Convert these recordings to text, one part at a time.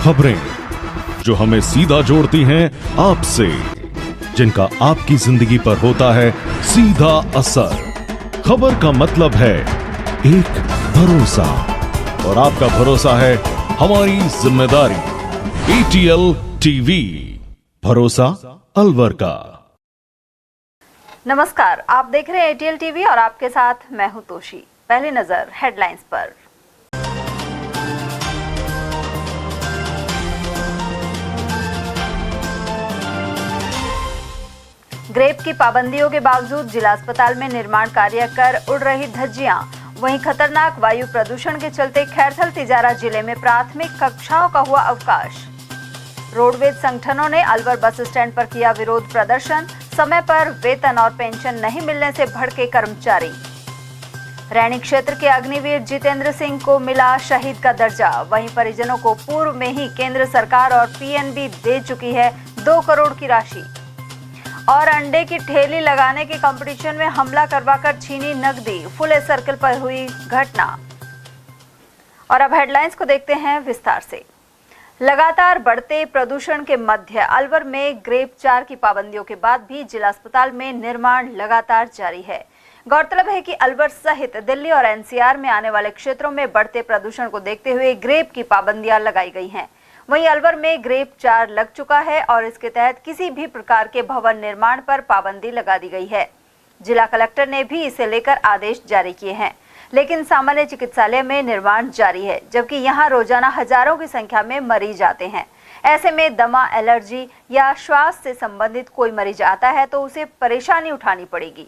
खबरें जो हमें सीधा जोड़ती हैं आपसे, जिनका आपकी जिंदगी पर होता है सीधा असर। खबर का मतलब है एक भरोसा, और आपका भरोसा है हमारी जिम्मेदारी। ATL टीवी, भरोसा अलवर का। नमस्कार, आप देख रहे हैं ATL टीवी और आपके साथ मैं हूं तोशी। पहली नजर हेडलाइंस पर। ग्रेप की पाबंदियों के बावजूद जिला अस्पताल में निर्माण कार्य कर उड़ रही धज्जियां। वहीं खतरनाक वायु प्रदूषण के चलते खैरथल तिजारा जिले में प्राथमिक कक्षाओं का हुआ अवकाश। रोडवेज संगठनों ने अलवर बस स्टैंड पर किया विरोध प्रदर्शन। समय पर वेतन और पेंशन नहीं मिलने से भड़के कर्मचारी। रैणी क्षेत्र के अग्निवीर जितेंद्र सिंह को मिला शहीद का दर्जा। वहीं परिजनों को पूर्व में ही केंद्र सरकार और PNB दे चुकी है 2 करोड़ की राशि। और अंडे की ठेली लगाने के कंपटीशन में हमला करवाकर छीनी नकदी। फुले सर्कल पर हुई घटना। और अब हेडलाइंस को देखते हैं विस्तार से। लगातार बढ़ते प्रदूषण के मध्य अलवर में ग्रेप 4 की पाबंदियों के बाद भी जिला अस्पताल में निर्माण लगातार जारी है। गौरतलब है कि अलवर सहित दिल्ली और NCR में आने वाले क्षेत्रों में बढ़ते प्रदूषण को देखते हुए ग्रेप की पाबंदियां लगाई गई हैं। वहीं अलवर में ग्रेप 4 लग चुका है और इसके तहत किसी भी प्रकार के भवन निर्माण पर पाबंदी लगा दी गई है। जिला कलेक्टर ने भी इसे लेकर आदेश जारी किए हैं, लेकिन सामान्य चिकित्सालय में निर्माण जारी है, जबकि यहां रोजाना हजारों की संख्या में मरीज आते हैं। ऐसे में दमा, एलर्जी या श्वास से संबंधित कोई मरीज आता है तो उसे परेशानी उठानी पड़ेगी।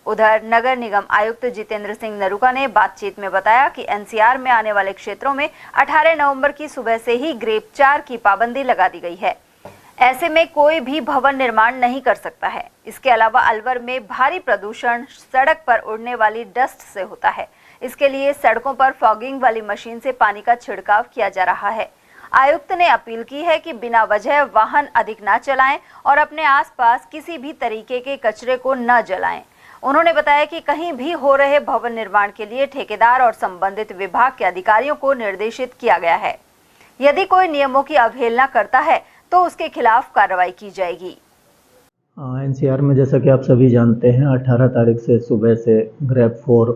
उधर नगर निगम आयुक्त जितेंद्र सिंह नरूका ने बातचीत में बताया कि NCR में आने वाले क्षेत्रों में 18 नवंबर की सुबह से ही ग्रेप 4 की पाबंदी लगा दी गई है। ऐसे में कोई भी भवन निर्माण नहीं कर सकता है। इसके अलावा अलवर में भारी प्रदूषण सड़क पर उड़ने वाली डस्ट से होता है। इसके लिए सड़कों पर फॉगिंग वाली मशीन से पानी का छिड़काव किया जा रहा है। आयुक्त ने अपील की है कि बिना वजह वाहन अधिक न चलाएं और अपने आसपास किसी भी तरीके के कचरे को न जलाएं। उन्होंने बताया कि कहीं भी हो रहे भवन निर्माण के लिए ठेकेदार और संबंधित विभाग के अधिकारियों को निर्देशित किया गया है। यदि कोई नियमों की अवहेलना करता है तो उसके खिलाफ कार्रवाई की जाएगी। NCR में जैसा कि आप सभी जानते हैं 18 तारीख से सुबह से ग्रेप 4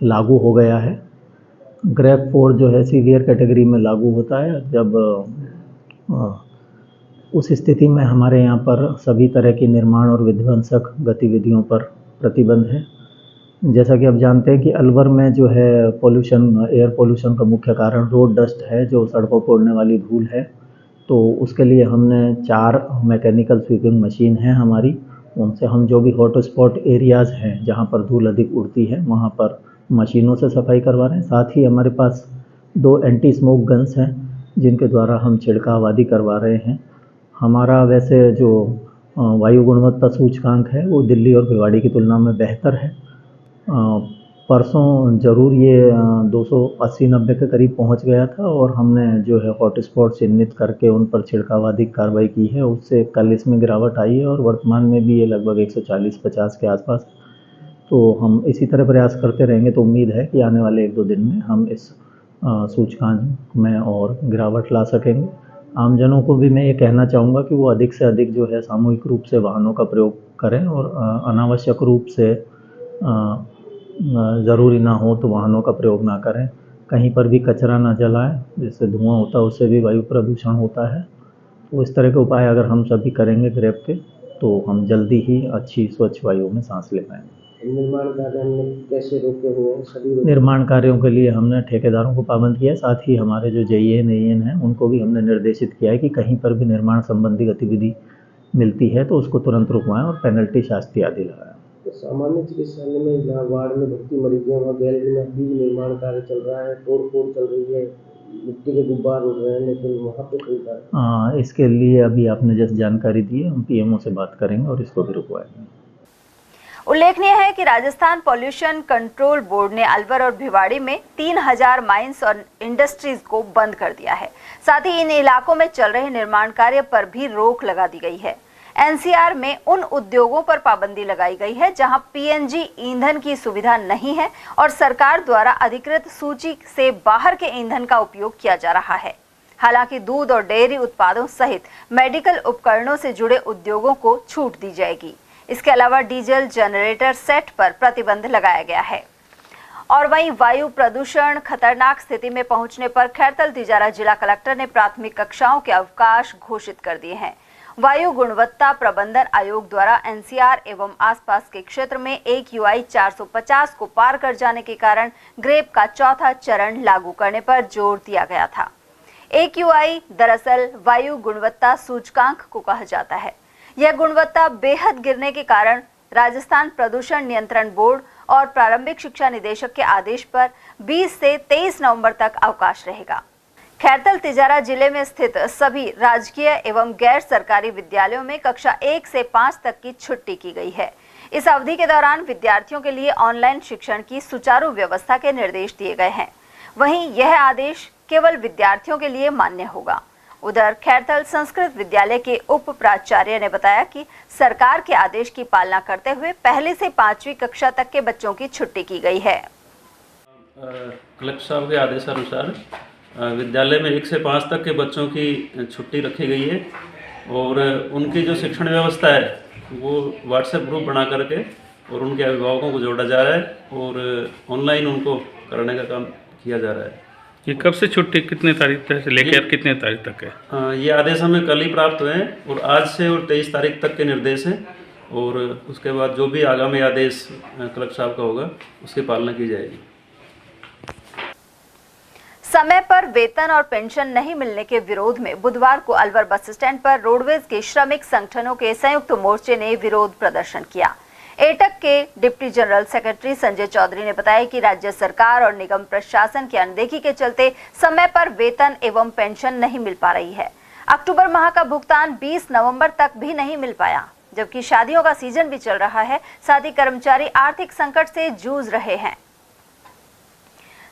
लागू हो गया है। ग्रेप 4 जो है सीवियर कैटेगरी में लागू होता है जब उस स्थिति में हमारे यहाँ पर सभी तरह की निर्माण और विध्वंसक गतिविधियों पर प्रतिबंध है। जैसा कि आप जानते हैं कि अलवर में जो है पोल्यूशन, एयर पोल्यूशन का मुख्य कारण रोड डस्ट है, जो सड़कों पर उड़ने वाली धूल है। तो उसके लिए हमने 4 मैकेनिकल स्वीपिंग मशीन है हमारी। उनसे हम जो भी हॉटस्पॉट एरियाज़ हैं जहाँ पर धूल अधिक उड़ती है वहाँ पर मशीनों से सफाई करवा रहे हैं। साथ ही हमारे पास 2 एंटी स्मोक गन्स हैं जिनके द्वारा हम छिड़काव आदि करवा रहे हैं। हमारा वैसे जो वायु गुणवत्ता सूचकांक है वो दिल्ली और भिवाड़ी की तुलना में बेहतर है। परसों ज़रूर ये 280-90 के करीब पहुंच गया था और हमने जो है हॉटस्पॉट चिन्हित करके उन पर छिड़काव आदि कार्रवाई की है। उससे कल इसमें गिरावट आई है और वर्तमान में भी ये लगभग 140-50 के आसपास। तो हम इसी तरह प्रयास करते रहेंगे तो उम्मीद है कि आने वाले 1-2 दिन में हम इस सूचकांक में और गिरावट ला सकेंगे। आमजनों को भी मैं ये कहना चाहूँगा कि वो अधिक से अधिक जो है सामूहिक रूप से वाहनों का प्रयोग करें और अनावश्यक रूप से ज़रूरी ना हो तो वाहनों का प्रयोग ना करें। कहीं पर भी कचरा ना जलाएं, जिससे धुआं होता है उससे भी वायु प्रदूषण होता है। तो इस तरह के उपाय अगर हम सभी करेंगे ग्रेप के तो हम जल्दी ही अच्छी स्वच्छ वायु में सांस ले पाएंगे। निर्माण कार्य हमने कैसे रोके हुए हैं? सभी निर्माण कार्यों के लिए हमने ठेकेदारों को पाबंद किया है। साथ ही हमारे जो JEN AEN हैं उनको भी हमने निर्देशित किया है कि कहीं पर भी निर्माण संबंधी गतिविधि मिलती है तो उसको तुरंत रुकवाएं और पेनल्टी शास्ति आदि लगाएं। तो सामान्य चिकित्सालय में जहाँ वार्ड में भर्ती मरीज हैं वहाँ गैलरी में भी निर्माण कार्य चल रहा है, तोड़ फोड़ चल रही है, मिट्टी के गुब्बार उड़ रहे हैं, लेकिन वहाँ पे कोई इसके लिए अभी आपने जैसे जानकारी दी है हम PMO से बात करेंगे और इसको भी रुकवाएंगे। उल्लेखनीय है कि राजस्थान पॉल्यूशन कंट्रोल बोर्ड ने अलवर और भिवाड़ी में 3000 माइंस और इंडस्ट्रीज को बंद कर दिया है। साथ ही इन इलाकों में चल रहे निर्माण कार्य पर भी रोक लगा दी गई है। NCR में उन उद्योगों पर पाबंदी लगाई गई है जहां PNG ईंधन की सुविधा नहीं है और सरकार द्वारा अधिकृत सूची से बाहर के ईंधन का उपयोग किया जा रहा है। हालांकि दूध और डेयरी उत्पादों सहित मेडिकल उपकरणों से जुड़े उद्योगों को छूट दी जाएगी। इसके अलावा डीजल जनरेटर सेट पर प्रतिबंध लगाया गया है। और वहीं वायु प्रदूषण खतरनाक स्थिति में पहुंचने पर खैरथल तिजारा जिला कलेक्टर ने प्राथमिक कक्षाओं के अवकाश घोषित कर दिए हैं। वायु गुणवत्ता प्रबंधन आयोग द्वारा एनसीआर एवं आसपास के क्षेत्र में AQI 450 को पार कर जाने के कारण ग्रेप का चौथा चरण लागू करने पर जोर दिया गया था। AQI दरअसल वायु गुणवत्ता सूचकांक को कहा जाता है। यह गुणवत्ता बेहद गिरने के कारण राजस्थान प्रदूषण नियंत्रण बोर्ड और प्रारंभिक शिक्षा निदेशक के आदेश पर 20 से 23 नवंबर तक अवकाश रहेगा। खैरथल तिजारा जिले में स्थित सभी राजकीय एवं गैर सरकारी विद्यालयों में कक्षा 1 से 5 तक की छुट्टी की गई है। इस अवधि के दौरान विद्यार्थियों के लिए ऑनलाइन शिक्षण की सुचारू व्यवस्था के निर्देश दिए गए हैं। वहीं यह आदेश केवल विद्यार्थियों के लिए मान्य होगा। उधर खैरथल संस्कृत विद्यालय के उप प्राचार्य ने बताया कि सरकार के आदेश की पालना करते हुए पहली से 5वीं कक्षा तक के बच्चों की छुट्टी की गई है। कलेक्टर साहब के आदेशानुसार विद्यालय में 1 से 5 तक के बच्चों की छुट्टी रखी गई है और उनकी जो शिक्षण व्यवस्था है वो व्हाट्सएप ग्रुप बना करके और उनके अभिभावकों को जोड़ा जा रहा है और ऑनलाइन उनको करने का काम किया जा रहा है। ये कब से छुट्टी कितने तारीख से लेकर कितने तारीख तक है? ये आदेश हमें कल ही प्राप्त हुए हैं और आज से और 23 तारीख तक के निर्देश हैं और उसके बाद जो भी आगामी आदेश कलेक्टर साहब का होगा उसकी पालना की जाएगी। समय पर वेतन और पेंशन नहीं मिलने के विरोध में बुधवार को अलवर बस स्टैंड पर रोडवेज के श्रमिक संगठनों के संयुक्त मोर्चे ने विरोध प्रदर्शन किया। एटक के deputy general secretary Sanjay Chaudhary ने बताया कि राज्य सरकार और निगम प्रशासन की अनदेखी के चलते समय पर वेतन एवं पेंशन नहीं मिल पा रही है। अक्टूबर माह का भुगतान 20 नवंबर तक भी नहीं मिल पाया, जबकि शादियों का सीजन भी चल रहा है। साथ ही कर्मचारी आर्थिक संकट से जूझ रहे हैं।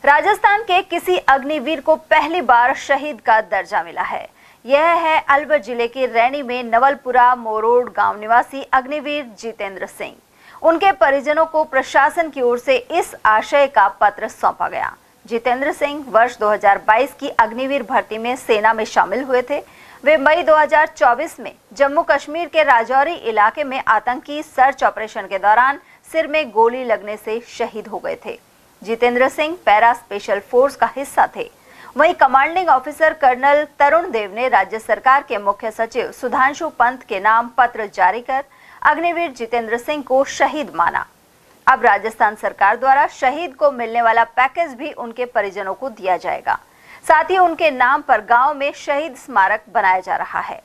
राजस्थान के किसी अग्निवीर को पहली बार शहीद का दर्जा मिला है। यह है अलवर जिले के रैनी में नवलपुरा मोरोड गांव निवासी अग्निवीर जितेंद्र सिंह। उनके परिजनों को प्रशासन की ओर से इस आशय का पत्र सौंपा गया। जितेंद्र सिंह वर्ष 2022 की अग्निवीर भर्ती में सेना में शामिल हुए थे। वे मई 2024 में जम्मू कश्मीर के राजौरी इलाके में आतंकी सर्च ऑपरेशन के दौरान सिर में गोली लगने से शहीद हो गए थे। Jitendra Singh para special force का हिस्सा थे। वहीं कमांडिंग ऑफिसर कर्नल तरुण देव ने राज्य सरकार के मुख्य सचिव सुधांशु पंत के नाम पत्र जारी कर अग्निवीर जितेंद्र सिंह को शहीद माना। अब राजस्थान सरकार द्वारा शहीद को मिलने वाला पैकेज भी उनके परिजनों को दिया जाएगा। साथ ही उनके नाम पर गांव में शहीद स्मारक बनाया जा रहा है।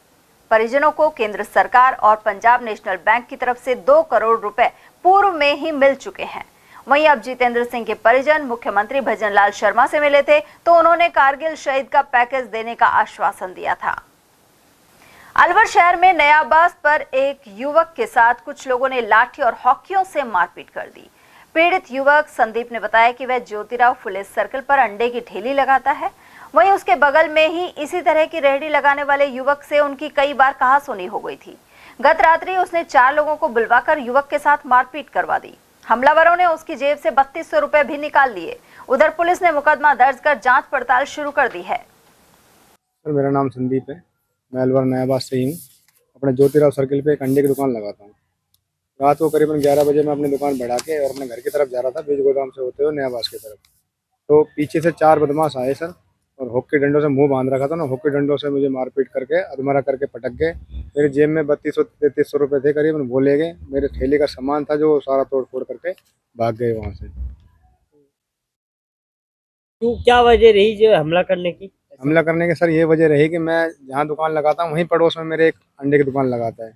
परिजनों को केंद्र सरकार और पंजाब नेशनल बैंक की तरफ से 2 करोड़ रुपए पूर्व में ही मिल चुके हैं। वहीं अब जितेंद्र सिंह के परिजन मुख्यमंत्री भजनलाल शर्मा से मिले थे तो उन्होंने कारगिल शहीद का पैकेज देने का आश्वासन दिया था। अलवर शहर में नयाबास पर एक युवक के साथ कुछ लोगों ने लाठी और हॉकियों से मारपीट कर दी। पीड़ित युवक संदीप ने बताया कि वह ज्योतिराव फुले सर्कल पर अंडे की ठेली लगाता है। वहीं उसके बगल में ही इसी तरह की रेहड़ी लगाने वाले युवक से उनकी कई बार कहासुनी हो गई थी। गत रात्रि उसने 4 लोगों को बुलवाकर युवक के साथ मारपीट करवा दी। हमलावरों ने उसकी जेब से 3200 रुपए भी निकाल लिए। उधर पुलिस ने मुकदमा दर्ज कर जांच पड़ताल शुरू कर दी है। मेरा नाम संदीप है, मैं अलवर नयाबास से ही हूँ। अपने ज्योतिराव सर्किल पे एक अंडे की दुकान लगाता हूँ। रात को करीबन 11 बजे मैं अपनी दुकान बढ़ा के और अपने घर की तरफ जा रहा था, बीज गोदाम से होते हुए नयाबास की तरफ। तो पीछे से 4 बदमाश आए सर और हॉकी डंडों से मुंह बांध रखा था ना, हॉकी डंडों से मुझे मारपीट करके अधमरा करके पटक गए। मेरे जेब में 3200-3300 रुपये थे करीबन, वो ले गए। मेरे ठेले का सामान था जो सारा तोड़ फोड़ करके भाग गए वहाँ से। तो क्या वजह रही जो हमला करने की? हमला करने की सर ये वजह रही कि मैं जहाँ दुकान लगाता हूँ वहीं पड़ोस में मेरे एक अंडे की दुकान लगाता है।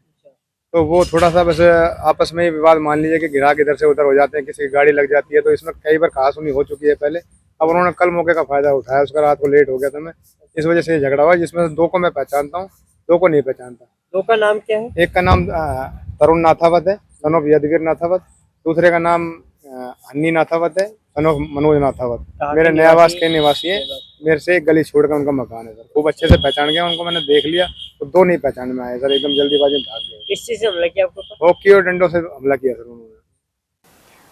तो वो थोड़ा सा बस आपस में विवाद, मान लीजिए कि ग्राहक इधर से उधर हो जाते हैं, किसी की गाड़ी लग जाती है। तो इसमें कई बार कहासुनी हो चुकी है पहले। अब उन्होंने कल मौके का फायदा उठाया, उसका रात को लेट हो गया था मैं, इस वजह से ये झगड़ा हुआ, जिसमें 2 को मैं पहचानता हूँ, 2 को नहीं पहचानता। 2 का नाम क्या है? एक का नाम तरुण नाथावत है, सन ऑफ यदगिर नाथावत। दूसरे का नाम हन्नी नाथावत है, सन ऑफ मनोज नाथावत। मेरे नयाबास के निवासी है। मेरे से एक गली छोड़कर उनका मकान है सर। खूब अच्छे से पहचान गया उनको, मैंने देख लिया। तो 2 नहीं पहचान में आए सर, एकदम जल्दीबाजी में भाग गए। किस चीज से हमला किया आपको? हॉकी और डंडों से हमला किया सर उन्होंने।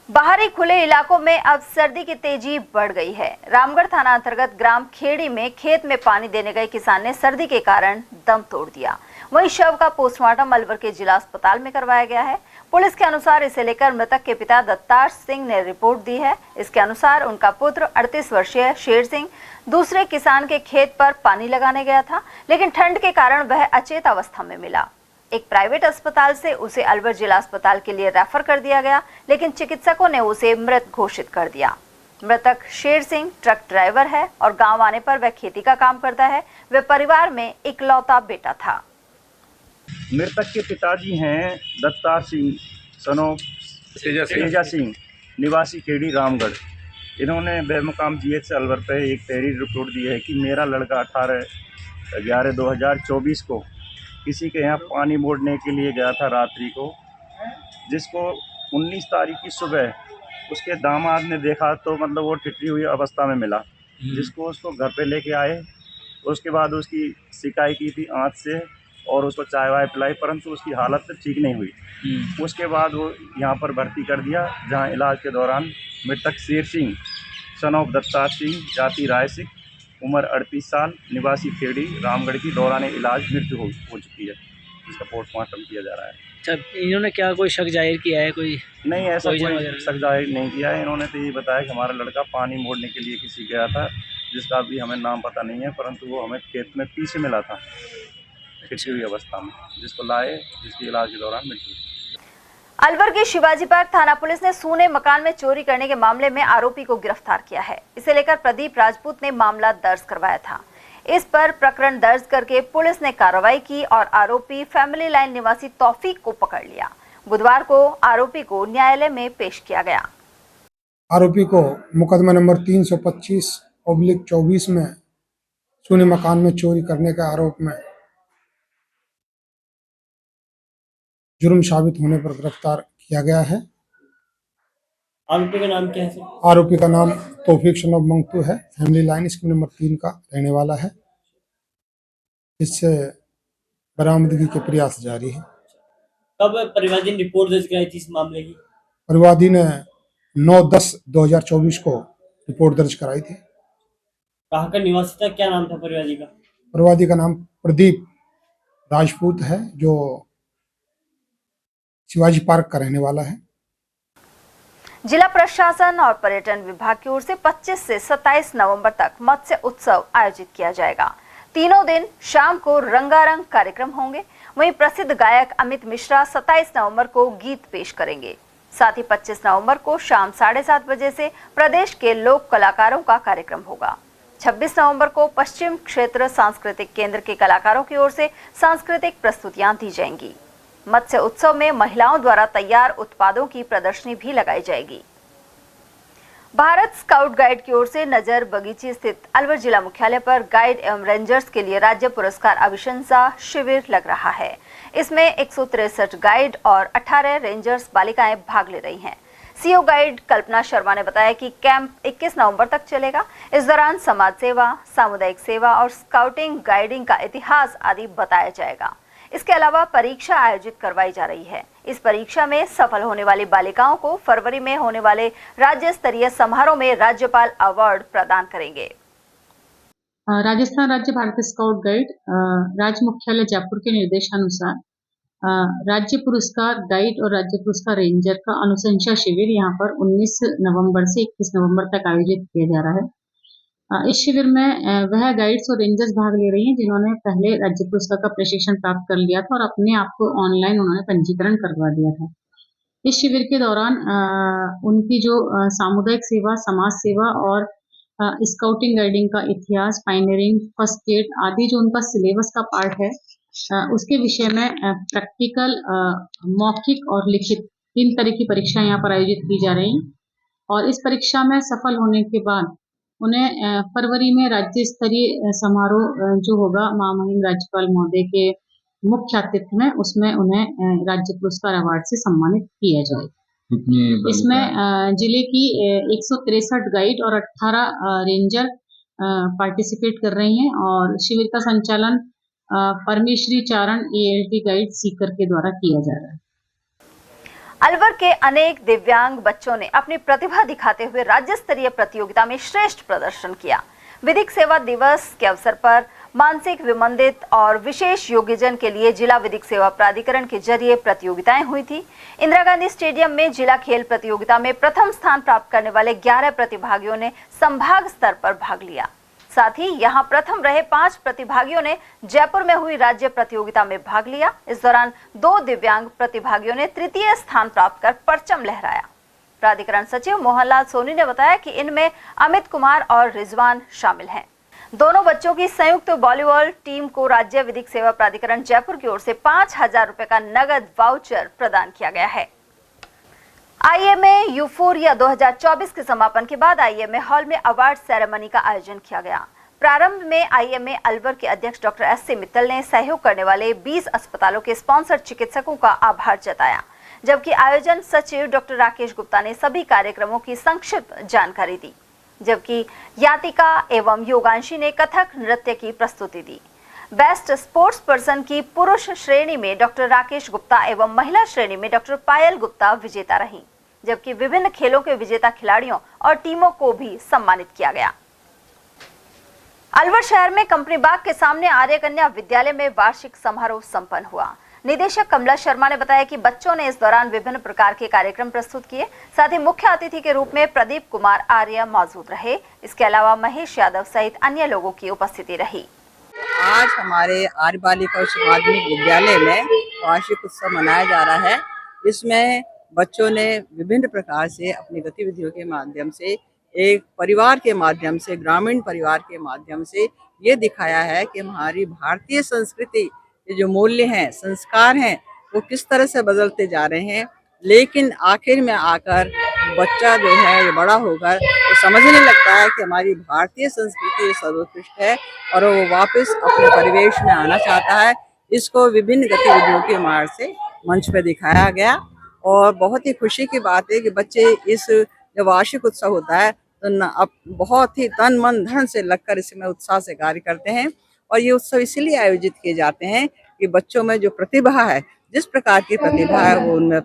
बाहरी खुले इलाकों में अब सर्दी की तेजी बढ़ गई है। रामगढ़ थाना अंतर्गत ग्राम खेड़ी में खेत में पानी देने गए किसान ने सर्दी के कारण दम तोड़ दिया। वहीं शव का पोस्टमार्टम अलवर के जिला अस्पताल में करवाया गया है। पुलिस के अनुसार इसे लेकर मृतक के पिता दत्तार सिंह ने रिपोर्ट दी है। इसके अनुसार उनका पुत्र 38 वर्षीय शेर सिंह दूसरे किसान के खेत पर पानी लगाने गया था, लेकिन ठंड के कारण वह अचेत अवस्था में मिला। एक प्राइवेट अस्पताल से उसे अलवर जिला अस्पताल के लिए रेफर कर दिया गया, लेकिन चिकित्सकों ने उसे मृत घोषित कर दिया। मृतक शेर सिंह ट्रक ड्राइवर है और गांव आने पर वह खेती का काम करता है। वह परिवार में इकलौता बेटा था। मृतक के पिताजी हैं दत्तार सिंह सनो तेजा सिंह निवासी खेड़ी रामगढ़। इन्होंने बेमुकाम जीएच से अलवर पे एक तहरीर रिपोर्ट दी है कि मेरा लड़का 18/11/2024 को किसी के यहाँ पानी मोड़ने के लिए गया था रात्रि को, जिसको 19 तारीख की सुबह उसके दामाद ने देखा तो मतलब वो ठिठरी हुई अवस्था में मिला, जिसको उसको घर पे लेके आए। उसके बाद उसकी शिकायत की थी आँच से और उसको चाय वाय पिलाई, परंतु उसकी हालत ठीक नहीं हुई। उसके बाद वो यहाँ पर भर्ती कर दिया, जहाँ इलाज के दौरान मृतक शेर सिंह सन ऑफ दत्तार सिंह जाति राय सिख उम्र 38 साल निवासी खेड़ी रामगढ़ की दौरान इलाज मृत्यु हो चुकी है, जिसका पोस्टमार्टम किया जा रहा है। अच्छा, इन्होंने क्या कोई शक जाहिर किया है? कोई नहीं, ऐसा कोई शक जाहिर नहीं किया है। इन्होंने तो ये बताया कि हमारा लड़का पानी मोड़ने के लिए किसी गया था, जिसका अभी हमें नाम पता नहीं है, परंतु वो हमें खेत में पीछे मिला था ठिठरी हुई अवस्था में, जिसको लाए, जिसकी इलाज के दौरान मृत्यु हुई। अलवर के शिवाजी पार्क थाना पुलिस ने सूने मकान में चोरी करने के मामले में आरोपी को गिरफ्तार किया है। इसे लेकर प्रदीप राजपूत ने मामला दर्ज करवाया था। इस पर प्रकरण दर्ज करके पुलिस ने कार्रवाई की और आरोपी फैमिली लाइन निवासी तौफीक को पकड़ लिया। बुधवार को आरोपी को न्यायालय में पेश किया गया। आरोपी को मुकदमा नंबर 325/24 में सूने मकान में चोरी करने के आरोप में जुर्म साबित होने पर गिरफ्तार किया गया है। आरोपी का नाम क्या है? आरोपी का नाम तौफीक सन ऑफ मंगतू है। फैमिली लाइन स्कीम नंबर 3 का रहने वाला है। इससे बरामदगी के प्रयास जारी है। कब परिवादी ने रिपोर्ट दर्ज कराई थी इस मामले की? परिवादी ने 9/10/2024 को रिपोर्ट दर्ज कराई थी। कहाँ का निवासी था? क्या नाम था परिवादी का? परिवादी का नाम प्रदीप राजपूत है, जो शिवाजी पार्क का रहने वाला है। जिला प्रशासन और पर्यटन विभाग की ओर से 25 से 27 नवंबर तक मत्स्य उत्सव आयोजित किया जाएगा। तीनों दिन शाम को रंगारंग कार्यक्रम होंगे। वहीं प्रसिद्ध गायक अमित मिश्रा 27 नवंबर को गीत पेश करेंगे। साथ ही 25 नवंबर को शाम 7:30 बजे से प्रदेश के लोक कलाकारों का कार्यक्रम होगा। 26 नवंबर को पश्चिम क्षेत्र सांस्कृतिक केंद्र के कलाकारों की ओर से सांस्कृतिक प्रस्तुतियां दी जाएंगी। मत्स्य उत्सव में महिलाओं द्वारा तैयार उत्पादों की प्रदर्शनी भी लगाई जाएगी। भारत स्काउट गाइड की ओर से नजर बगीची स्थित अलवर जिला मुख्यालय पर गाइड एवं रेंजर्स के लिए राज्य पुरस्कार अभिशंसा शिविर लग रहा है। इसमें 163 गाइड और 18 रेंजर्स बालिकाएं भाग ले रही हैं। सीओ गाइड कल्पना शर्मा ने बताया कि कैंप 21 नवंबर तक चलेगा। इस दौरान समाज सेवा, सामुदायिक सेवा और स्काउटिंग गाइडिंग का इतिहास आदि बताया जाएगा। इसके अलावा परीक्षा आयोजित करवाई जा रही है। इस परीक्षा में सफल होने वाली बालिकाओं को फरवरी में होने वाले राज्य स्तरीय समारोह में राज्यपाल अवार्ड प्रदान करेंगे। राजस्थान राज्य भारतीय स्काउट गाइड राज्य मुख्यालय जयपुर के निर्देशानुसार राज्य पुरस्कार गाइड और राज्य पुरस्कार रेंजर का अनुशंसा शिविर यहाँ पर 19 नवंबर से 21 नवंबर तक आयोजित किया जा रहा है। इस शिविर में वह गाइड्स और रेंजर्स भाग ले रही हैं जिन्होंने पहले राज्य पुरस्कार का प्रशिक्षण प्राप्त कर लिया था और अपने आप को ऑनलाइन उन्होंने पंजीकरण करवा दिया था। इस शिविर के दौरान उनकी जो सामुदायिक सेवा, समाज सेवा और स्काउटिंग गाइडिंग का इतिहास, पायनियरिंग, फर्स्ट एड आदि जो उनका सिलेबस का पार्ट है, उसके विषय में प्रैक्टिकल, मौखिक और लिखित 3 तरह की परीक्षाएं यहाँ पर आयोजित की जा रही हैं। और इस परीक्षा में सफल होने के बाद उन्हें फरवरी में राज्य स्तरीय समारोह जो होगा महामहिम राज्यपाल महोदय के मुख्य आतिथ्य में, उसमें उन्हें राज्य पुरस्कार अवार्ड से सम्मानित किया जाएगा। इसमें जिले की 163 गाइड और 18 रेंजर पार्टिसिपेट कर रही हैं और शिविर का संचालन परमेश्वरी चारण ALT गाइड सीकर के द्वारा किया जा रहा है। अलवर के अनेक दिव्यांग बच्चों ने अपनी प्रतिभा दिखाते हुए राज्य स्तरीय प्रतियोगिता में श्रेष्ठ प्रदर्शन किया। विधिक सेवा दिवस के अवसर पर मानसिक विमंदित और विशेष योग्यजन के लिए जिला विधिक सेवा प्राधिकरण के जरिए प्रतियोगिताएं हुई थी। इंदिरा गांधी स्टेडियम में जिला खेल प्रतियोगिता में प्रथम स्थान प्राप्त करने वाले 11 प्रतिभागियों ने संभाग स्तर पर भाग लिया। साथ ही यहां प्रथम रहे 5 प्रतिभागियों ने जयपुर में हुई राज्य प्रतियोगिता में भाग लिया। इस दौरान 2 दिव्यांग प्रतिभागियों ने तृतीय स्थान प्राप्त कर परचम लहराया। प्राधिकरण सचिव मोहनलाल सोनी ने बताया कि इनमें अमित कुमार और रिजवान शामिल हैं। दोनों बच्चों की संयुक्त वॉलीबॉल टीम को राज्य विधिक सेवा प्राधिकरण जयपुर की ओर से 5,000 रुपए का नगद वाउचर प्रदान किया गया है। आईएमए यूफोरिया 2024 के समापन के बाद आईएमए हॉल में अवार्ड सेरेमनी का आयोजन किया गया। प्रारंभ में आईएमए अलवर के अध्यक्ष डॉक्टर एस.सी. मित्तल ने सहयोग करने वाले 20 अस्पतालों के स्पॉन्सर चिकित्सकों का आभार जताया, जबकि आयोजन सचिव डॉक्टर राकेश गुप्ता ने सभी कार्यक्रमों की संक्षिप्त जानकारी दी, जबकि यातिका एवं योगांशी ने कथक नृत्य की प्रस्तुति दी। बेस्ट स्पोर्ट्स पर्सन की पुरुष श्रेणी में डॉक्टर राकेश गुप्ता एवं महिला श्रेणी में डॉक्टर पायल गुप्ता विजेता रहीं, जबकि विभिन्न खेलों के विजेता खिलाड़ियों और टीमों को भी सम्मानित किया गया। अलवर शहर में कंपनी बाग के सामने आर्य कन्या विद्यालय में वार्षिक समारोह संपन्न हुआ। निदेशक कमला शर्मा ने बताया कि बच्चों ने इस दौरान विभिन्न प्रकार के कार्यक्रम प्रस्तुत किए। साथ ही मुख्य अतिथि के रूप में प्रदीप कुमार आर्य मौजूद रहे। इसके अलावा महेश यादव सहित अन्य लोगों की उपस्थिति रही। आज हमारे आर्य बालिका उच्च माध्यमिक विद्यालय में वार्षिक उत्सव मनाया जा रहा है। इसमें बच्चों ने विभिन्न प्रकार से अपनी गतिविधियों के माध्यम से, एक परिवार के माध्यम से, ग्रामीण परिवार के माध्यम से ये दिखाया है कि हमारी भारतीय संस्कृति के जो मूल्य हैं, संस्कार हैं, वो किस तरह से बदलते जा रहे हैं। लेकिन आखिर में आकर बच्चा जो है, ये बड़ा होकर वो समझने लगता है कि हमारी भारतीय संस्कृति सर्वोत्कृष्ट है और वो वापस अपने परिवेश में आना चाहता है। इसको विभिन्न गतिविधियों के मार्ग से मंच पे दिखाया गया और बहुत ही खुशी की बात है कि बच्चे इस जब वार्षिक उत्सव होता है तो अब बहुत ही तन मन धन से लगकर इसमें उत्साह से कार्य करते हैं। और ये उत्सव इसलिए आयोजित किए जाते हैं कि बच्चों में जो प्रतिभा है, जिस प्रकार की प्रतिभा है, वो उनमें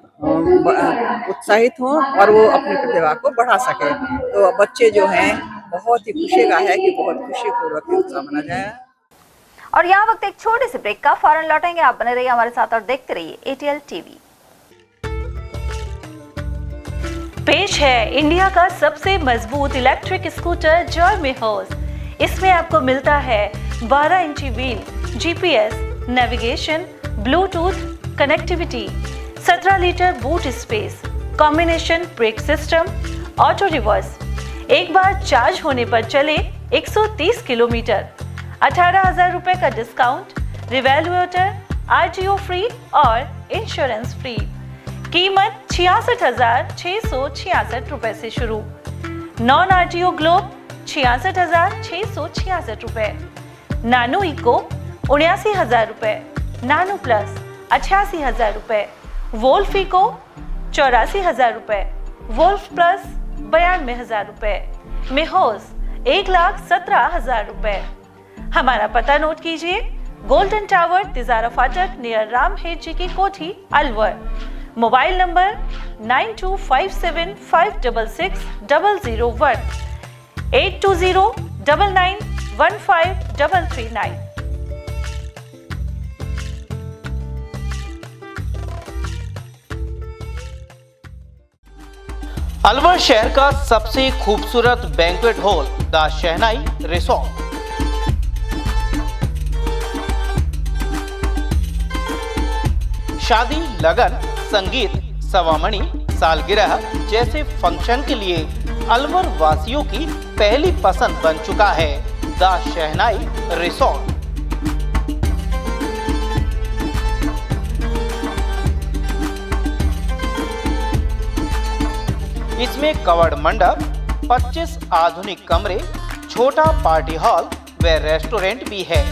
उत्साहित हों और वो अपनी प्रतिभा को बढ़ा सके। तो बच्चे जो हैं बहुत ही खुशी का है कि बहुत खुशीपूर्वक उत्सव मनाया जाए। और यहाँ वक्त एक छोटे से ब्रेक का, फौरन लौटेंगे। आप बने रहिए हमारे साथ और देखते रहिए ATL TV। पेश है इंडिया का सबसे मजबूत इलेक्ट्रिक स्कूटर जॉय मिहोस। इसमें आपको मिलता है 12 इंची wheel, GPS, navigation, Bluetooth connectivity, 17 litre boot space, combination brake system, auto reverse, एक बार चार्ज होने पर चले 130 किलोमीटर, 18,000 रुपए का डिस्काउंट, रिवैल्यूएटर, RTO फ्री और इंश्योरेंस फ्री। कीमत 66,666 रुपए से शुरू। नॉन RTO ग्लोब 66,666 रुपए। नानो इको 79,000 रुपए। नानो प्लस 88,000 रुपए। वोल्फ इको 84,000 रुपए। वोल्फ प्लस 92,000 रुपए। मिहोस 1,17,000 रुपए। हमारा पता नोट कीजिए, गोल्डन टावर, तिजारा फाटक, नियर राम हेड जी की कोठी, अलवर। Mobile number 9257566001, 8209915339। अलवर शहर का सबसे खूबसूरत banquet hall the shehnai resort. शादी, लगन, संगीत, सवामणी, सालगिरह जैसे फंक्शन के लिए अलवर वासियों की पहली पसंद बन चुका है द शहनाई रिसोर्ट। इसमें कवर्ड मंडप, 25 आधुनिक कमरे, छोटा पार्टी हॉल व रेस्टोरेंट भी है।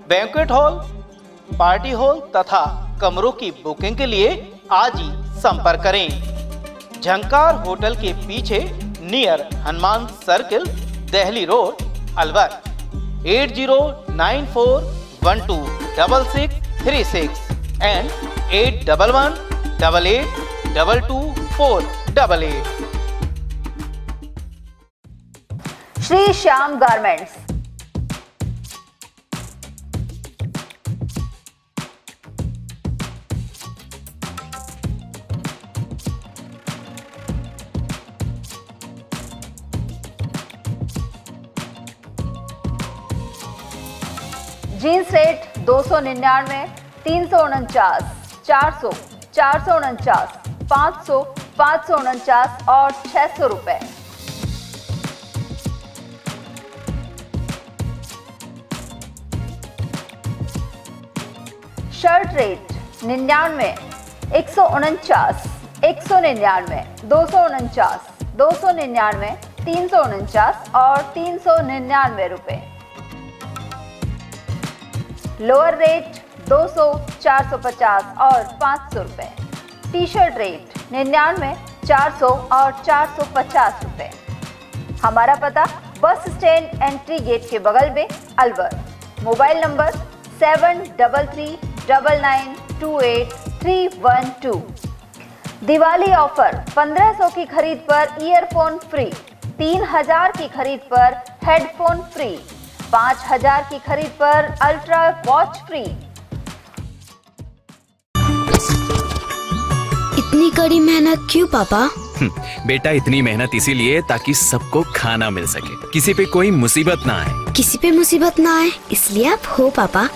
बैंक्वेट हॉल, पार्टी हॉल तथा कमरों की बुकिंग के लिए आज ही संपर्क करें। झंकार होटल के पीछे near Hanuman circle, Delhi road, Alwar. 8094126636 and 8118822488। Shri Shyam garments, jeans rate 299, 349, 400, 449, 500, 549 और 600 रुपए। शर्ट रेट 99, 149, 199, 249, 299, 349 और 399 रुपए। लोअर रेट 200, 450 और 500 रुपए। टी शर्ट रेट 99, 400 और 450 रुपए। हमारा पता बस स्टैंड एंट्री गेट के बगल में, Alwar. Mobile number 73339928 Diwali offer 1500 की खरीद पर ईयरफोन फ्री, 3000 की खरीद पर हेडफोन फ्री, 5000 की खरीद पर अल्ट्रा वॉच फ्री। इतनी कड़ी मेहनत क्यों पापा? बेटा इतनी मेहनत इसीलिए ताकि सबको खाना मिल सके, किसी पे कोई मुसीबत ना आए। किसी पे मुसीबत ना आए इसलिए आप हो पापा,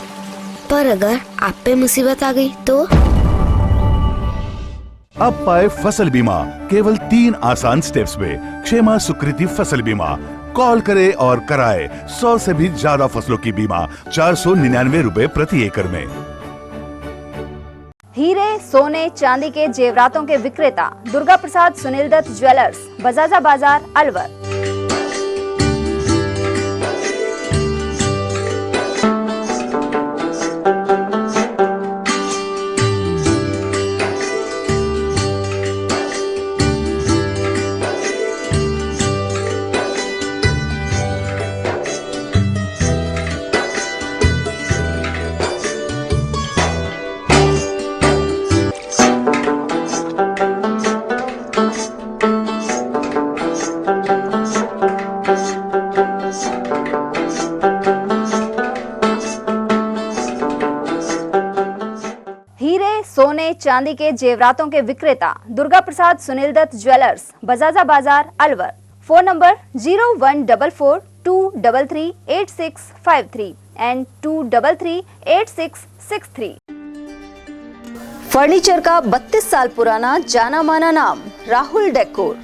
पर अगर आप पे मुसीबत आ गई तो? अब पाए फसल बीमा केवल 3 आसान स्टेप्स में। क्षेमा सुकृति फसल बीमा। कॉल करे और कराए 100 से भी ज्यादा फसलों की बीमा 499 रुपए प्रति एकड़ में। हीरे, सोने, चांदी के जेवरातों के विक्रेता दुर्गा प्रसाद सुनील दत्त ज्वेलर्स, बजाजा बाजार, अलवर। सोने चांदी के जेवरातों के विक्रेता दुर्गा प्रसाद सुनील दत्त ज्वेलर्स, बजाजा बाजार, Alwar. Phone number 0144233853 and 2338663। Furniture का 32 साल पुराना जाना माना नाम राहुल डेकोर।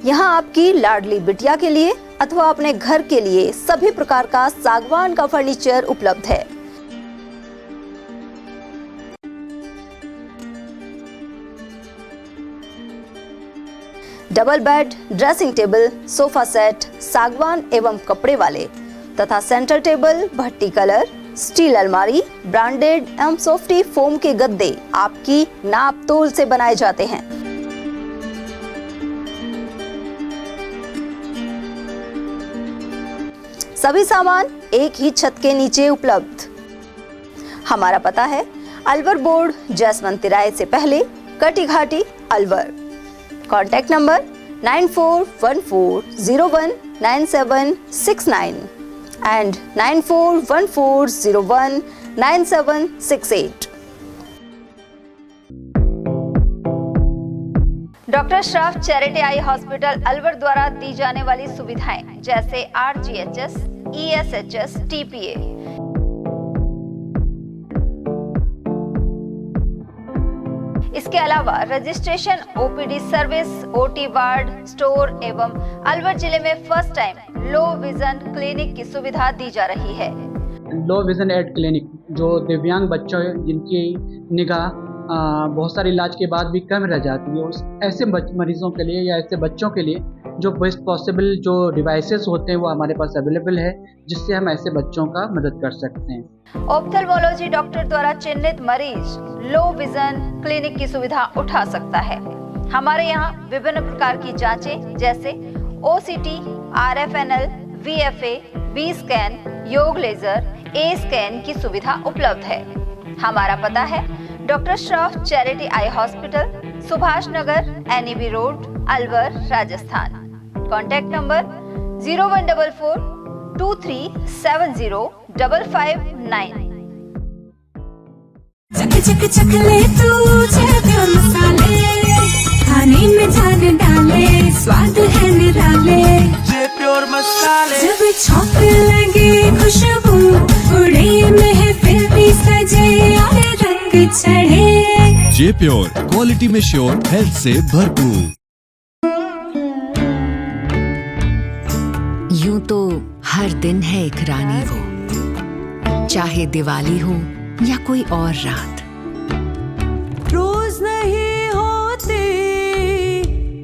यहाँ आपकी लाडली बिटिया के लिए अथवा अपने घर के लिए सभी प्रकार का सागवान का फर्नीचर उपलब्ध है। Double bed, dressing table, sofa set सागवान एवं कपड़े वाले तथा सेंटर टेबल, भट्टी कलर, स्टील अलमारी, ब्रांडेड एवं सॉफ्टी फोम के गद्दे आपकी नाप तोल से बनाए जाते हैं। सभी सामान एक ही छत के नीचे उपलब्ध। हमारा पता है अलवर बोर्ड, जैसवंत तिराहे से पहले, Kati Ghati, Alwar. Contact number 9414019769 and 9414019768। Doctor Shroff charity eye hospital Alwar द्वारा दी जाने वाली सुविधाएं जैसे RGHS, ESHS, TPA। इसके अलावा registration, OPD service, OT ward, store एवं अलवर जिले में first time low vision clinic की सुविधा दी जा रही है। लो विजन एड क्लिनिक जो दिव्यांग बच्चों जिनकी निगाह बहुत सारे इलाज के बाद भी कम रह जाती है, उस ऐसे मरीजों के लिए या ऐसे बच्चों के लिए जो बेस्ट पॉसिबल जो डिवाइसेस होते हैं वो हमारे पास अवेलेबल है, जिससे हम ऐसे बच्चों का मदद कर सकते हैं। ऑप्थेल्मोलॉजी डॉक्टर द्वारा चिन्हित मरीज लो विजन क्लिनिक की सुविधा उठा सकता है। हमारे यहाँ विभिन्न प्रकार की जांचें जैसे OCT, RFNL, VFA, B scan, YAG laser, A scan की सुविधा उपलब्ध है। हमारा पता है doctor Shroff charity eye hospital, Subhash Nagar, NEB road, Alwar, Rajasthan. Contact number 0144 2370 559। चक चक चक ले तू चैंपियन मसाले, खाने में जान डाले, स्वाद है निराले। चैंपियन मसाले जब छौंकने लगे खुशबू, उड़े महफिल भी सजे और रंग चढ़े। चैंपियन क्वालिटी में श्योर, हेल्थ से भरपूर। यूं तो हर दिन है एक रानी वो, चाहे दिवाली हो या कोई और रात। रोज नहीं होती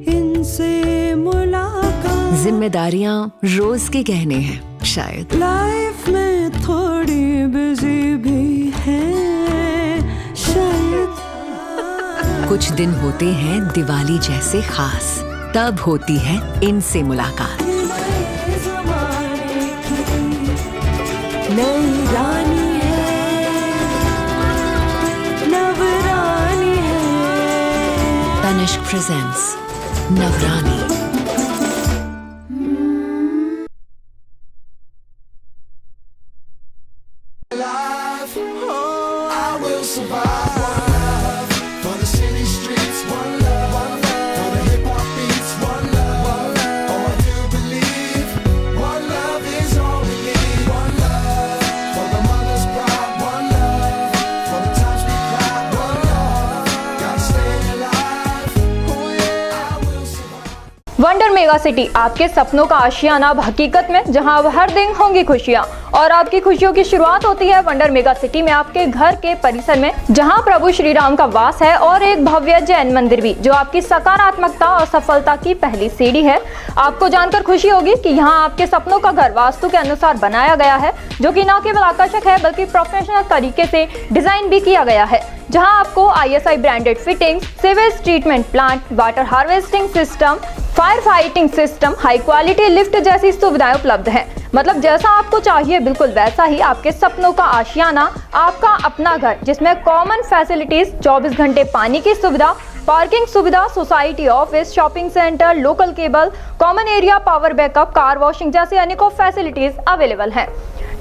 इनसे मुलाकात, जिम्मेदारियां रोज के गहने हैं शायद। लाइफ में थोड़ी बिजी भी है शायद। कुछ दिन होते हैं दिवाली जैसे खास, तब होती है इनसे मुलाकात। नई रानी है, नवरानी है। Tanishq presents Navrani. Wonder mega city, आपके सपनों का आशियाना अब हकीकत में, जहां अब हर दिन होंगी खुशियां। और आपकी खुशियों की शुरुआत होती है वंडर मेगा सिटी में, आपके घर के परिसर में, जहां प्रभु श्री राम का वास है और एक भव्य जैन मंदिर भी, जो आपकी सकारात्मकता और सफलता की पहली सीढ़ी है। आपको जानकर खुशी होगी कि यहाँ आपके सपनों का घर वास्तु के अनुसार बनाया गया है, जो कि न केवल आकर्षक है बल्कि प्रोफेशनल तरीके से डिजाइन भी किया गया है, जहां आपको ISI branded fittings, sewage treatment plant, water harvesting system, fire fighting system, high quality lift जैसी सुविधाएं उपलब्ध हैं। मतलब जैसा आपको चाहिए बिल्कुल वैसा ही आपके सपनों का आशियाना, आपका अपना घर, जिसमें कॉमन फैसिलिटीज, 24 घंटे पानी की सुविधा, पार्किंग सुविधा, society, office, shopping centre, local cable, common area, power backup, car washing जैसी अनेकों फैसिलिटीज अवेलेबल हैं।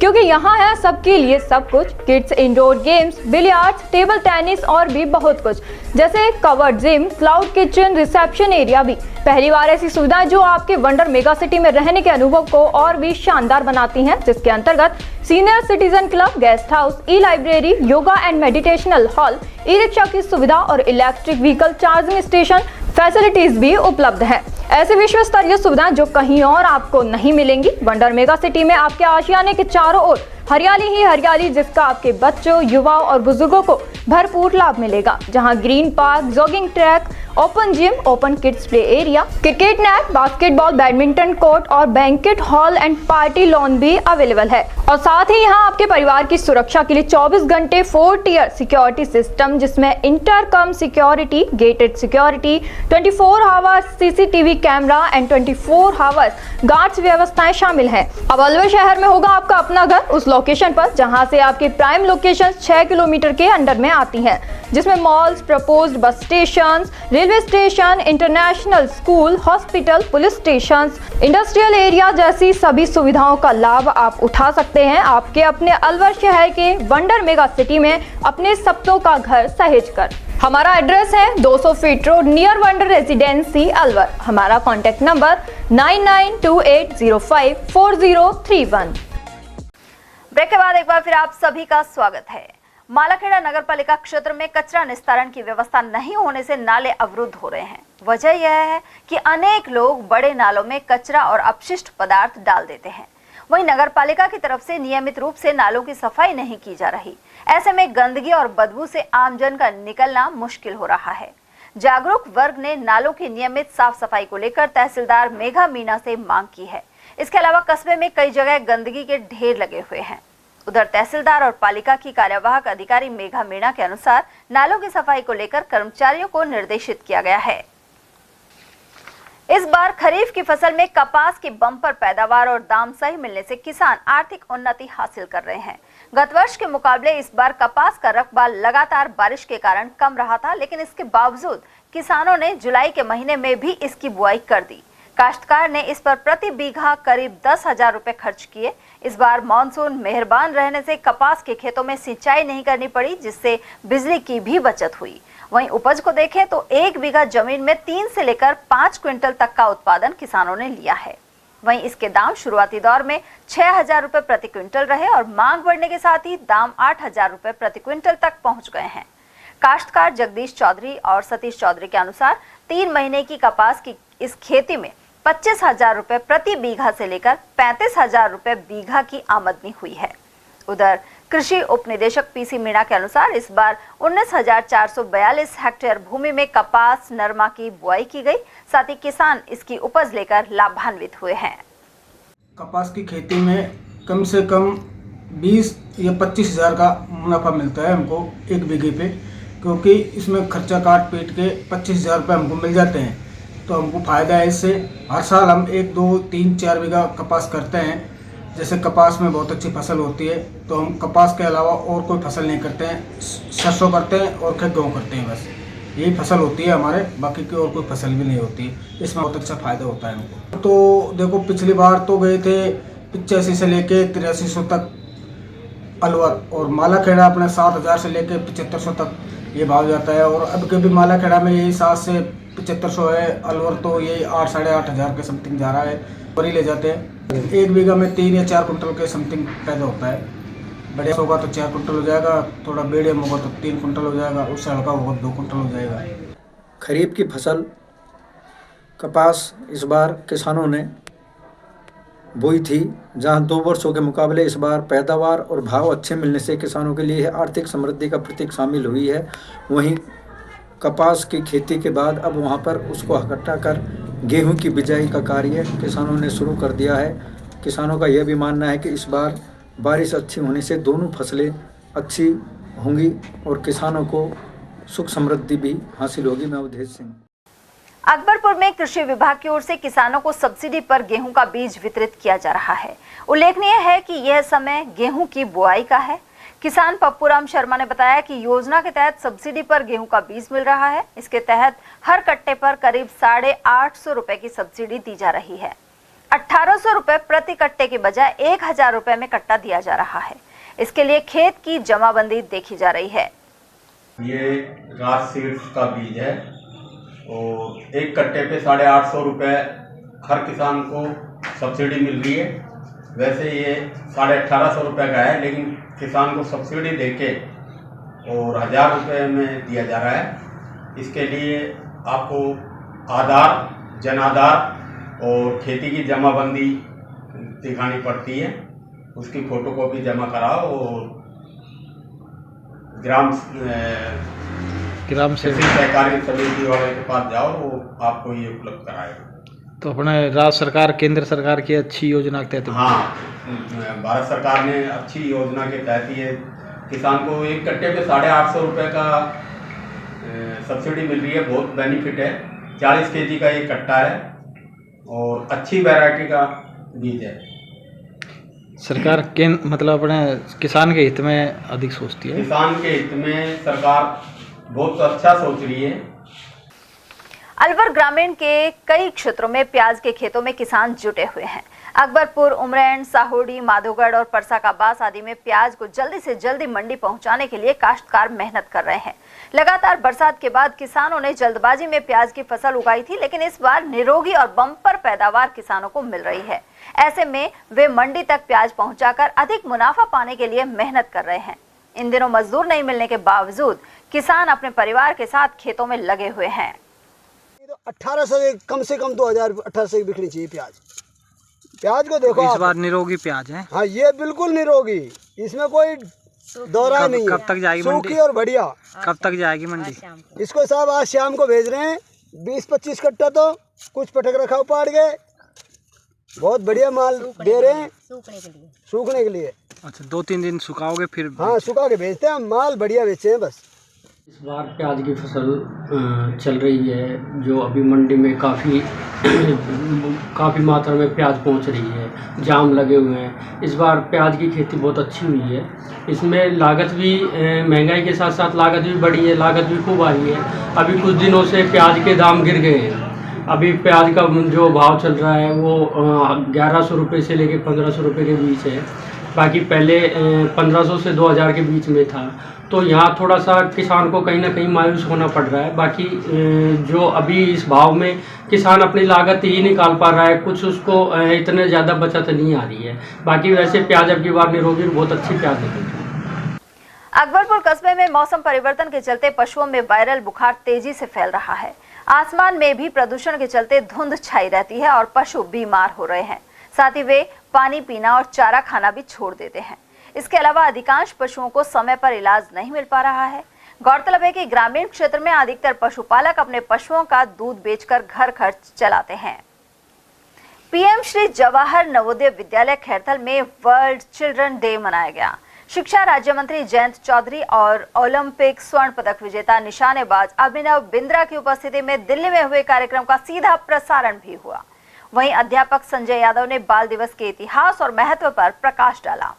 क्योंकि यहाँ है सबके लिए सब कुछ, kids indoor games, billiards, table tennis और भी बहुत कुछ, जैसे covered gym, cloud kitchen, reception area भी। पहली बार ऐसी सुविधाएं जो आपके वंडर मेगा सिटी में रहने के अनुभव को और भी शानदार बनाती हैं, जिसके अंतर्गत senior citizen club, guest house, e library, yoga and meditational hall, e rickshaw की सुविधा और electric vehicle charging station facilities भी उपलब्ध है। ऐसे विश्व स्तरीय सुविधाएं जो कहीं और आपको नहीं मिलेंगी। वंडर मेगा सिटी में आपके आशियाने के चारों ओर हरियाली ही हरियाली, जिसका आपके बच्चों, युवाओं और बुजुर्गों को भरपूर लाभ मिलेगा, जहां green park, jogging track, open gym, open kids play area, cricket net, basketball, badminton court और banquet hall and party lawn भी अवेलेबल है। और साथ ही यहाँ आपके परिवार की सुरक्षा के लिए 24 घंटे 4 टियर सिक्योरिटी सिस्टम, जिसमें intercom security, gated security, 24 hours CCTV camera and 24 hours guards व्यवस्थाएं शामिल है। अब अलवर शहर में होगा आपका अपना घर, उस लोकेशन पर जहां से आपकी प्राइम लोकेशन 6 किलोमीटर के अंडर में आती है, जिसमें malls, proposed bus station, railway station, international school, hospital, police station, industrial area जैसी सभी सुविधाओं का लाभ आप उठा सकते हैं आपके अपने अलवर शहर के वंडर मेगा सिटी में, अपने सपनों का घर सहेज कर। हमारा एड्रेस है 200 feet road, near wonder residency, Alwar. हमारा कॉन्टेक्ट नंबर 9928054031। ब्रेक के बाद एक बार फिर आप सभी का स्वागत है। मालाखेड़ा नगर पालिका क्षेत्र में कचरा निस्तारण की व्यवस्था नहीं होने से नाले अवरुद्ध हो रहे हैं। वजह यह है कि अनेक लोग बड़े नालों में कचरा और अपशिष्ट पदार्थ डाल देते हैं। वहीं नगर पालिका की तरफ से नियमित रूप से नालों की सफाई नहीं की जा रही। ऐसे में गंदगी और बदबू से आमजन का निकलना मुश्किल हो रहा है। जागरूक वर्ग ने नालों की नियमित साफ सफाई को लेकर तहसीलदार मेघा मीणा से मांग की है। इसके अलावा कस्बे में कई जगह गंदगी के ढेर लगे हुए हैं। उधर तहसीलदार और पालिका की कार्यवाहक अधिकारी मेघा मीणा के अनुसार नालों की सफाई को लेकर कर्मचारियों को निर्देशित किया गया है। इस बार खरीफ की फसल में कपास की बम्पर पैदावार और दाम सही मिलने से किसान आर्थिक उन्नति हासिल कर रहे हैं। गत वर्ष के मुकाबले इस बार कपास का रकबा लगातार बारिश के कारण कम रहा था, लेकिन इसके बावजूद किसानों ने जुलाई के महीने में भी इसकी बुआई कर दी। काश्तकार ने इस पर प्रति बीघा करीब 10,000 रुपए खर्च किए। इस बार मानसून मेहरबान रहने से कपास के खेतों में सिंचाई नहीं करनी पड़ी, जिससे बिजली की भी बचत हुई। वहीं उपज को देखें तो 1 बीघा जमीन में 3 से लेकर 5 क्विंटल तक का उत्पादन किसानों ने लिया है। वहीं इसके दाम शुरुआती दौर में 6,000 रुपए प्रति क्विंटल रहे और मांग बढ़ने के साथ ही दाम 8,000 रुपए प्रति क्विंटल तक पहुंच गए हैं। काश्तकार जगदीश चौधरी और सतीश चौधरी के अनुसार 3 महीने की कपास की इस खेती में 25,000 रुपए प्रति बीघा से लेकर 35,000 रुपए बीघा की आमदनी हुई है। उधर कृषि उप निदेशक पीसी मीणा के अनुसार इस बार 19,442 हेक्टेयर भूमि में कपास नरमा की बुआई की गई। साथ ही किसान इसकी उपज लेकर लाभान्वित हुए हैं। कपास की खेती में कम से कम 20 या 25,000 का मुनाफा मिलता है हमको 1 बीघे पे, क्योंकि इसमें खर्चा काट पीट के 25,000 रुपये हमको मिल जाते हैं। तो हमको फ़ायदा है इससे। हर साल हम 1, 2, 3, 4 बीघा कपास करते हैं। जैसे कपास में बहुत अच्छी फसल होती है, तो हम कपास के अलावा और कोई फसल नहीं करते हैं। सरसों करते हैं और गेहूँ करते हैं, बस यही फसल होती है हमारे, बाकी की और कोई फसल भी नहीं होती है। इसमें बहुत अच्छा फ़ायदा होता है हमको। तो देखो पिछली बार तो गए थे 85 से लेके 8300 तक अलवर, और मालाखेड़ा अपने 7,000 से लेके 7500 तक ये भाव जाता है। और अब के भी मालाखेड़ा में यही 7 से 7500 है। अलवर तो यही 8, 8,500 के समथिंग जा रहा है, और ही ले जाते हैं। 1 बीघा में 3 या 4 कुंटल के समथिंग पैदा होता है। बढ़िया होगा तो 4 कुंटल हो जाएगा, थोड़ा मीडियम होगा तो 3 कुंटल हो जाएगा, उससे हल्का होगा 2 कुंटल हो जाएगा। खरीफ की फसल कपास इस बार किसानों ने बोई थी, जहां 2 वर्षों के मुकाबले इस बार पैदावार और भाव अच्छे मिलने से किसानों के लिए आर्थिक समृद्धि का प्रतीक शामिल हुई है। वहीं कपास की खेती के बाद अब वहां पर उसको इकट्ठा कर गेहूं की बिजाई का कार्य किसानों ने शुरू कर दिया है। किसानों का यह भी मानना है कि इस बार बारिश अच्छी होने से दोनों फसलें अच्छी होंगी और किसानों को सुख समृद्धि भी हासिल होगी। मैं अवधेश सिंह। अकबरपुर में कृषि विभाग की ओर से किसानों को सब्सिडी पर गेहूं का बीज वितरित किया जा रहा है। उल्लेखनीय है कि यह समय गेहूं की बुआई का है। किसान पप्पूराम शर्मा ने बताया कि योजना के तहत सब्सिडी पर गेहूं का बीज मिल रहा है। इसके तहत हर कट्टे पर करीब 850 रुपए की सब्सिडी दी जा रही है। 1800 रुपए प्रति कट्टे के बजाय 1,000 रुपए में कट्टा दिया जा रहा है। इसके लिए खेत की जमाबंदी देखी जा रही है। ये राज सीड्स का बीज है और 1 कट्टे पे 850 रुपए हर किसान को सब्सिडी मिल रही है। वैसे ये 1850 रुपये का है, लेकिन किसान को सब्सिडी देके और 1,000 रुपये में दिया जा रहा है। इसके लिए आपको आधार, जनाधार और खेती की जमाबंदी दिखानी पड़ती है। उसकी फोटोकॉपी जमा कराओ और ग्राम से सहकारी समिति वाले के पास जाओ, वो आपको ये उपलब्ध कराएगा। तो अपने राज्य सरकार, केंद्र सरकार की अच्छी योजना के तहत? हाँ, भारत सरकार ने अच्छी योजना के तहत ये किसान को 1 कट्टे पे 850 रुपये का सब्सिडी मिल रही है। बहुत बेनिफिट है। 40 kg का ये कट्टा है और अच्छी वैरायटी का बीज है। सरकार मतलब अपने किसान के हित में अधिक सोचती है। किसान के हित में सरकार बहुत अच्छा सोच रही है। अलवर ग्रामीण के कई क्षेत्रों में प्याज के खेतों में किसान जुटे हुए हैं। अकबरपुर, उमरैन, साहोडी, माधोगढ़ और परसा का बास आदि में प्याज को जल्दी से जल्दी मंडी पहुंचाने के लिए काश्तकार मेहनत कर रहे हैं। लगातार बरसात के बाद किसानों ने जल्दबाजी में प्याज की फसल उगाई थी, लेकिन इस बार निरोगी और बम्पर पैदावार किसानों को मिल रही है। ऐसे में वे मंडी तक प्याज पहुंचाकर अधिक मुनाफा पाने के लिए मेहनत कर रहे हैं। इन दिनों मजदूर नहीं मिलने के बावजूद किसान अपने परिवार के साथ खेतों में लगे हुए हैं। 1800 कम से कम 2018 की बिकनी चाहिए प्याज को देखो। इस बार निरोगी प्याज है। हाँ, ये बिल्कुल निरोगी, इसमें कोई दौरा नहीं है। कब तक जाएगी मंडी? सूखी और बढ़िया। कब तक जाएगी मंडी? इसको साहब आज शाम को भेज रहे हैं 20-25 कट्टा, तो कुछ पटक रखा उपाड़ गए। बहुत बढ़िया माल दे रहे हैं सूखने के लिए। अच्छा, 2-3 दिन सुखाओगे फिर? हाँ, सुखा के भेजते हैं, माल बढ़िया बेचे हैं बस। इस बार प्याज की फसल चल रही है, जो अभी मंडी में काफ़ी मात्रा में प्याज पहुंच रही है, जाम लगे हुए हैं। इस बार प्याज की खेती बहुत अच्छी हुई है। इसमें लागत भी महंगाई के साथ साथ लागत भी बढ़ी है, लागत भी खूब आई है। अभी कुछ दिनों से प्याज के दाम गिर गए हैं। अभी प्याज का जो भाव चल रहा है वो 1100 रुपये से लेकर 1500 रुपये के बीच है। बाकी पहले 1500 से 2000 के बीच में था। तो यहाँ थोड़ा सा किसान को कहीं ना कहीं मायूस होना पड़ रहा है। बाकी जो अभी इस भाव में किसान अपनी लागत ही निकाल पा रहा है, कुछ उसको इतने ज़्यादा बचत नहीं आ रही है। बाकी वैसे प्याज अब की बार निरोगी बहुत अच्छी प्याज निकली। अकबरपुर कस्बे में मौसम परिवर्तन के चलते पशुओं में वायरल बुखार तेजी से फैल रहा है। आसमान में भी प्रदूषण के चलते धुंध छाई रहती है और पशु बीमार हो रहे हैं। साथ ही वे पानी पीना और चारा खाना भी छोड़ देते हैं। इसके अलावा अधिकांश पशुओं को समय पर इलाज नहीं मिल पा रहा है। गौरतलब है कि ग्रामीण क्षेत्र में अधिकतर पशुपालक अपने पशुओं का दूध बेचकर घर खर्च चलाते हैं। पीएम श्री जवाहर नवोदय विद्यालय खैरथल में वर्ल्ड चिल्ड्रन डे मनाया गया। शिक्षा राज्य मंत्री जयंत चौधरी और ओलंपिक स्वर्ण पदक विजेता निशानेबाज अभिनव बिंद्रा की उपस्थिति में दिल्ली में हुए कार्यक्रम का सीधा प्रसारण भी हुआ। वहीं अध्यापक संजय यादव ने बाल दिवस के इतिहास और महत्व पर प्रकाश डाला।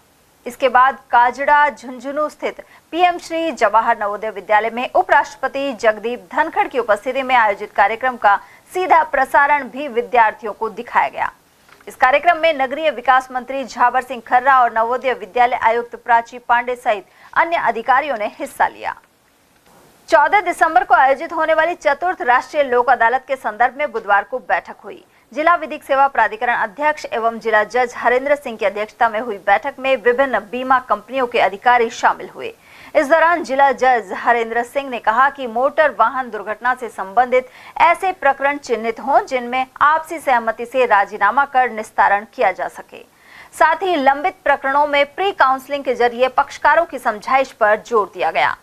इसके बाद काजड़ा झुंझुनू स्थित पीएम श्री जवाहर नवोदय विद्यालय में उपराष्ट्रपति जगदीप धनखड़ की उपस्थिति में आयोजित कार्यक्रम का सीधा प्रसारण भी विद्यार्थियों को दिखाया गया। इस कार्यक्रम में नगरीय विकास मंत्री झावर सिंह खर्रा और नवोदय विद्यालय आयुक्त प्राची पांडे सहित अन्य अधिकारियों ने हिस्सा लिया। 14 दिसंबर को आयोजित होने वाली चतुर्थ राष्ट्रीय लोक अदालत के संदर्भ में बुधवार को बैठक हुई। जिला विधिक सेवा प्राधिकरण अध्यक्ष एवं जिला जज हरेंद्र सिंह की अध्यक्षता में हुई बैठक में विभिन्न बीमा कंपनियों के अधिकारी शामिल हुए। इस दौरान जिला जज हरेंद्र सिंह ने कहा कि मोटर वाहन दुर्घटना से संबंधित ऐसे प्रकरण चिन्हित हों जिनमें आपसी सहमति से राजीनामा कर निस्तारण किया जा सके। साथ ही लंबित प्रकरणों में प्री काउंसलिंग के जरिए पक्षकारों की समझाइश पर जोर दिया गया।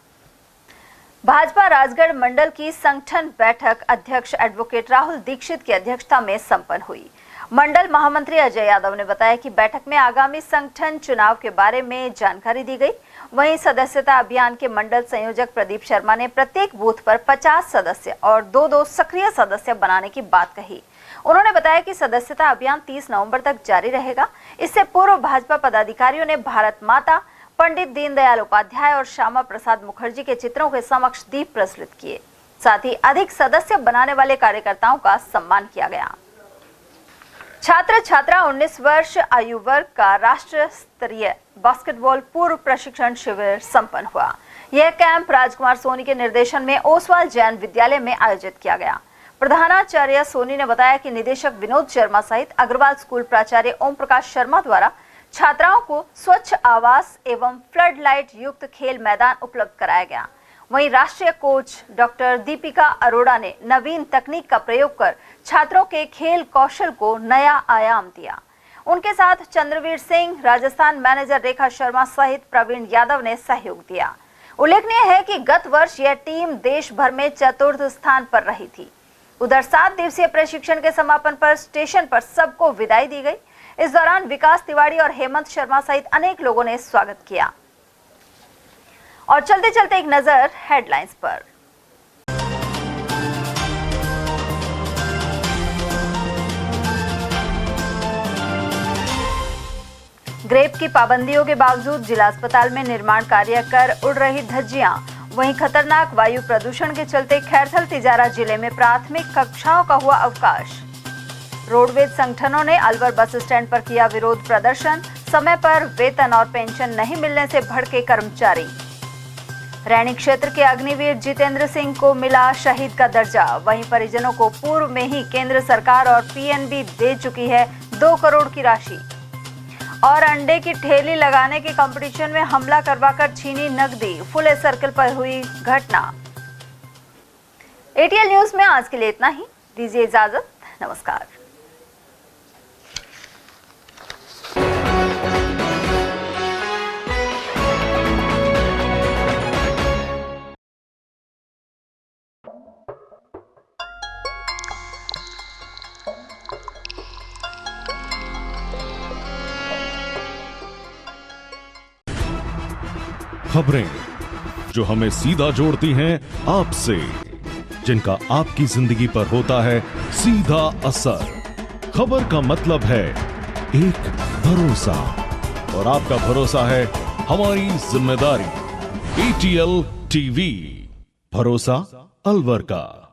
भाजपा राजगढ़ मंडल की संगठन बैठक अध्यक्ष एडवोकेट राहुल दीक्षित की अध्यक्षता में संपन्न हुई। मंडल महामंत्री अजय यादव ने बताया कि बैठक में आगामी संगठन चुनाव के बारे में जानकारी दी गई। वहीं सदस्यता अभियान के मंडल संयोजक प्रदीप शर्मा ने प्रत्येक बूथ पर 50 सदस्य और 2-2 सक्रिय सदस्य बनाने की बात कही। उन्होंने बताया कि सदस्यता अभियान 30 नवंबर तक जारी रहेगा। इससे पूर्व भाजपा पदाधिकारियों ने भारत माता, पंडित दीनदयाल उपाध्याय और श्यामा प्रसाद मुखर्जी के चित्रों के समक्ष दीप प्रज्वलित किए। साथ ही अधिक सदस्य बनाने वाले कार्यकर्ताओं का सम्मान किया गया। छात्र छात्रा 19 वर्ष आयु वर्ग का राष्ट्रीय स्तरीय बास्केटबॉल पूर्व प्रशिक्षण शिविर संपन्न हुआ। यह कैंप राजकुमार सोनी के निर्देशन में ओसवाल जैन विद्यालय में आयोजित किया गया। प्रधानाचार्य सोनी ने बताया कि निदेशक विनोद शर्मा सहित अग्रवाल स्कूल प्राचार्य ओम प्रकाश शर्मा द्वारा छात्राओं को स्वच्छ आवास एवं फ्लड लाइट युक्त खेल मैदान उपलब्ध कराया गया। वहीं राष्ट्रीय कोच डॉक्टर दीपिका अरोड़ा ने नवीन तकनीक का प्रयोग कर छात्रों के खेल कौशल को नया आयाम दिया। उनके साथ चंद्रवीर सिंह, राजस्थान मैनेजर रेखा शर्मा सहित प्रवीण यादव ने सहयोग दिया। उल्लेखनीय है कि गत वर्ष यह टीम देश भर में चतुर्थ स्थान पर रही थी। उधर 7 दिवसीय प्रशिक्षण के समापन पर स्टेशन पर सबको विदाई दी गई। इस दौरान विकास तिवारी और हेमंत शर्मा सहित अनेक लोगों ने स्वागत किया। और चलते चलते एक नजर हेडलाइंस पर। ग्रेप की पाबंदियों के बावजूद जिला अस्पताल में निर्माण कार्य कर उड़ रही धज्जियां। वहीं खतरनाक वायु प्रदूषण के चलते खैरथल तिजारा जिले में प्राथमिक कक्षाओं का हुआ अवकाश। रोडवेज संगठनों ने अलवर बस स्टैंड पर किया विरोध प्रदर्शन। समय पर वेतन और पेंशन नहीं मिलने से भड़के कर्मचारी। रैणी क्षेत्र के अग्निवीर जितेंद्र सिंह को मिला शहीद का दर्जा। वहीं परिजनों को पूर्व में ही केंद्र सरकार और पीएनबी दे चुकी है 2 करोड़ की राशि। और अंडे की ठेली लगाने के कंपटीशन में हमला करवाकर छीनी नकदी। फुले सर्कल पर हुई घटना। एटीएल न्यूज में आज के लिए इतना ही। दीजिए इजाजत। नमस्कार। खबरें जो हमें सीधा जोड़ती हैं आपसे, जिनका आपकी जिंदगी पर होता है सीधा असर। खबर का मतलब है एक भरोसा, और आपका भरोसा है हमारी जिम्मेदारी। ATL TV, भरोसा अलवर का।